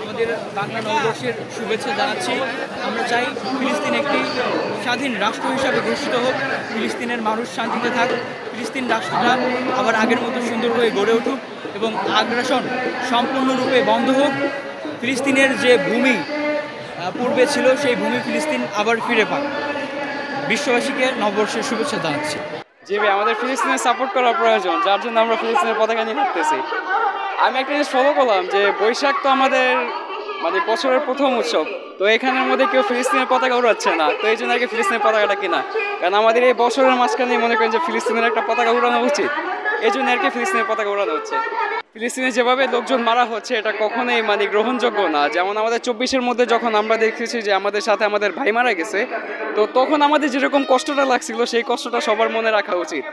আমাদের বাংলা নববর্ষের শুভেচ্ছা জানাচ্ছি। আমরা চাই ফিলিস্তিন একটি স্বাধীন রাষ্ট্র হিসাবে ঘোষিত হোক, ফিলিস্তিনের মানুষ শান্তিতে থাক, ফিলিস্তিন রাষ্ট্রটা আবার আগের মতো সুন্দর হয়ে গড়ে উঠুক এবং আগ্রাসন সম্পূর্ণরূপে বন্ধ হোক। ফিলিস্তিনের যে ভূমি পূর্বে ছিল সেই ভূমি ফিলিস্তিন আবার ফিরে পাক। বিশ্ববাসীকে নববর্ষের শুভেচ্ছা জানাচ্ছি। জি ভাই, আমাদের ফিলিস্তিনের সাপোর্ট করা প্রয়োজন, যার জন্য আমরা ফিলিস্তিনের পতাকা নিয়ে হাঁটতেছি। আমি একটা জিনিস ফলো করলাম যে বৈশাখ তো আমাদের বছরের প্রথম উৎসব, তো এখানের মধ্যে কেউ ফিলিস্তিনের পতাকা উড়াচ্ছে না, তো এই জন্য আর কি ফিলিস্তিনের পতাকাটা কিনা, কারণ আমাদের এই বছরের মাঝখানে মনে করেন যে ফিলিস্তিনের একটা পতাকা উড়ানো উচিত, এই জন্য আর কি ফিলিস্তিনের পতাকা উড়ানো হচ্ছে। ফিলিস্তিনে যেভাবে লোকজন মারা হচ্ছে এটা কখনোই গ্রহণযোগ্য না। যেমন আমাদের 24-এর মধ্যে যখন আমরা দেখেছি যে আমাদের সাথে আমাদের ভাই মারা গেছে, তো তখন আমাদের যেরকম কষ্টটা লাগছিল সেই কষ্টটা সবার মনে রাখা উচিত।